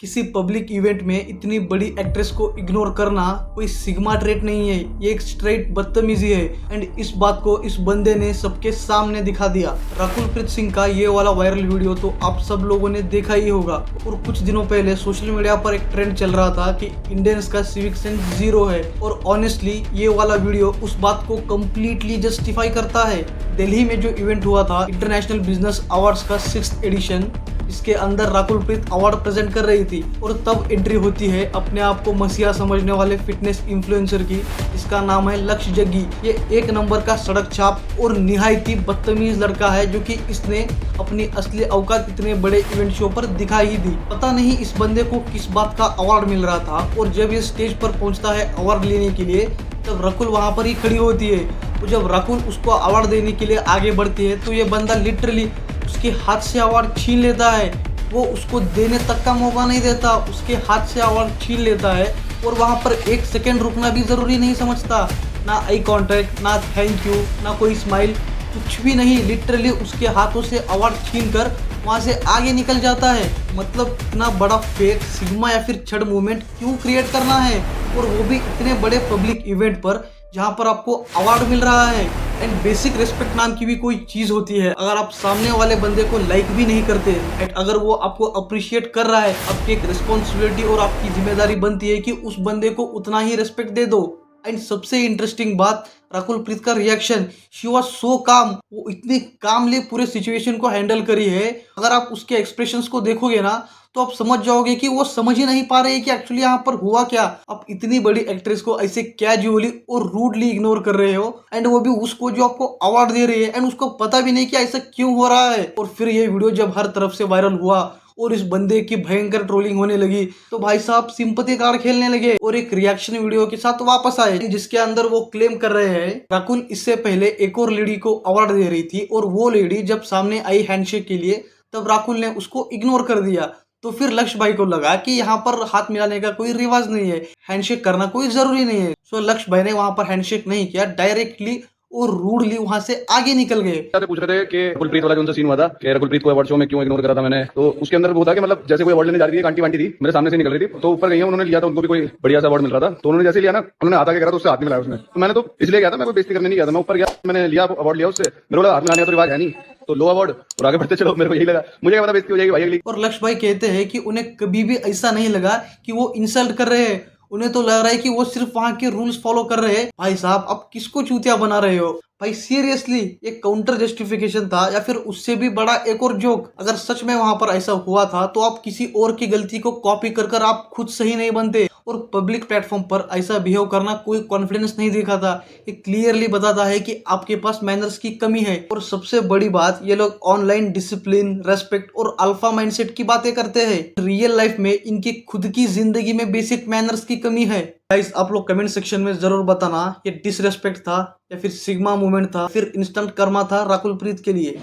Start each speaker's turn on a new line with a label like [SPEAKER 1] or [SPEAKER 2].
[SPEAKER 1] किसी public event में इतनी बड़ी एक्ट्रेस को इग्नोर करना कोई सिग्मा ट्रेट नहीं है, ये एक स्ट्रेट बदतमीजी है। एंड इस बात को इस बंदे ने सबके सामने दिखा दिया। राकुल प्रीत सिंह का ये वाला वायरल वीडियो तो आप सब लोगों ने देखा ही होगा। और कुछ दिनों पहले सोशल मीडिया पर एक ट्रेंड चल रहा था कि इंडियंस का सिविक सेंस जीरो है। और ऑनेस्टली ये वाला वीडियो उस बात को कम्प्लीटली जस्टिफाई करता है। दिल्ली में जो इवेंट हुआ था इंटरनेशनल बिजनेस अवार्ड्स का 6th एडिशन, इसके अंदर राकुल प्रीत अवार्ड प्रेजेंट कर रही थी और तब एंट्री होती है अपने आप को मसीहा समझने वाले फिटनेस इन्फ्लुएंसर की। इसका नाम है लक्ष्य जग्गी। ये एक नंबर का सड़क छाप और निहायती बदतमीज लड़का है जो कि इसने अपनी असली औकात इतने बड़े इवेंट शो पर दिखा ही दी। पता नहीं इस बंदे को किस बात का अवार्ड मिल रहा था। और जब ये स्टेज पर पहुंचता है अवार्ड लेने के लिए तब रकुल वहां पर ही खड़ी होती है। और जब रकुल उसको अवार्ड देने के लिए आगे बढ़ती है तो ये बंदा लिटरली उसके हाथ से अवार्ड छीन लेता है। वो उसको देने तक का मौका नहीं देता, उसके हाथ से अवार्ड छीन लेता है। और वहाँ पर एक सेकंड रुकना भी ज़रूरी नहीं समझता। ना आई कांटेक्ट, ना थैंक यू, ना कोई स्माइल, कुछ भी नहीं। लिटरली उसके हाथों से अवार्ड छीन कर वहाँ से आगे निकल जाता है। मतलब इतना बड़ा फेक सिग्मा या फिर छड़ मूवमेंट क्यों क्रिएट करना है, और वो भी इतने बड़े पब्लिक इवेंट पर जहाँ पर आपको अवार्ड मिल रहा है। एंड बेसिक रिस्पेक्ट नाम की भी कोई चीज होती है। अगर आप सामने वाले बंदे को लाइक भी नहीं करते एंड अगर वो आपको अप्रिशिएट कर रहा है, आपकी एक रिस्पॉन्सिबिलिटी और आपकी जिम्मेदारी बनती है कि उस बंदे को उतना ही रिस्पेक्ट दे दो। एंड सबसे इंटरेस्टिंग बात, राकुल प्रीत का रिएक्शन, शी वाज सो काम। वो इतनी कामली पूरे सिचुएशन को हैंडल करी है। अगर आप उसके एक्सप्रेशंस को देखोगे ना तो आप समझ जाओगे कि वो समझ ही नहीं पा रहे कि एक्चुअली यहाँ पर हुआ क्या। आप इतनी बड़ी एक्ट्रेस को ऐसे कैजुअली और रूडली इग्नोर कर रहे हो, एंड वो भी उसको जो आपको अवार्ड दे रही है, एंड उसको पता भी नहीं कि ऐसा क्यों हो रहा है। और फिर ये वीडियो जब हर तरफ से वायरल हुआ और इस बंदे की भयंकर ट्रोलिंग होने लगी तो भाई साहब सिंपैथी कार्ड खेलने लगे और एक रिएक्शन वीडियो के साथ वापस आए जिसके अंदर वो क्लेम कर रहे हैं राकुल इससे पहले एक और लेडी को अवार्ड दे रही थी और वो लेडी जब सामने आई हैंडशेक के लिए तब राकुल ने उसको इग्नोर कर दिया। तो फिर लक्ष्य भाई को लगा कि यहाँ पर हाथ मिलाने का कोई रिवाज नहीं है, हैंडशेक करना कोई जरूरी नहीं है। सो लक्ष्य भाई ने वहां पर हैंडशेक नहीं किया, डायरेक्टली और रूडली वहां से आगे निकल गए।
[SPEAKER 2] पूछ रहे थे कि रकुलप्रीत वाला जो सीन हुआ था कि रकुलप्रीत को अवार्ड शो में क्यों इग्नोर करा था मैंने, तो उसके अंदर वो था कि मतलब जैसे कोई अवार्ड लेने जा रही थी, आंटी वांटी थी मेरे सामने से निकल रही थी तो ऊपर गई है, उन्होंने लिया था, उनको भी कोई बढ़िया सा अवार्ड मिल रहा था तो उन्होंने जैसे लिया ना, उन्होंने हाथ आगे करा तो उससे हाथ नहीं मिलाया उसने। तो मैंने तो इसलिए गया था, मैं कोई बेइज्जती करने नहीं गया था, मैं ऊपर गया, मैंने लिया अवार्ड लिया उससे, मेरे बोला हाथ मिलाने का तो रिवाज है नहीं, तो लो अवार्ड और आगे बढ़ते चलो। मेरे को यही लगा, मुझे क्या पता बेइज्जती हो जाएगी भाई अगली।
[SPEAKER 1] और लक्ष्य भाई कहते हैं कि उन्हें कभी भी ऐसा नहीं लगा कि वो इंसल्ट कर रहे हैं, उन्हें तो लग रहा है कि वो सिर्फ वहां के रूल्स फॉलो कर रहे हैं। भाई साहब आप किसको चूतिया बना रहे हो भाई, सीरियसली ये काउंटर जस्टिफिकेशन था या फिर उससे भी बड़ा एक और जोक। अगर सच में वहां पर ऐसा हुआ था तो आप किसी और की गलती को कॉपी कर आप खुद सही नहीं बनते। और पब्लिक प्लेटफॉर्म पर ऐसा बिहेव करना कोई कॉन्फिडेंस नहीं दिखाता, ये क्लियरली बताता है कि आपके पास मैनर्स की कमी है। और सबसे बड़ी बात, ये लोग ऑनलाइन डिसिप्लिन, रेस्पेक्ट और अल्फा माइंडसेट की बातें करते हैं। रियल लाइफ में इनकी खुद की जिंदगी में बेसिक मैनर्स की कमी है। गाइस आप लोग कमेंट सेक्शन में जरूर बताना ये डिसरेस्पेक्ट था या फिर सिग्मा मूवमेंट था, फिर इंस्टेंट कर्मा था राकुल प्रीत के लिए।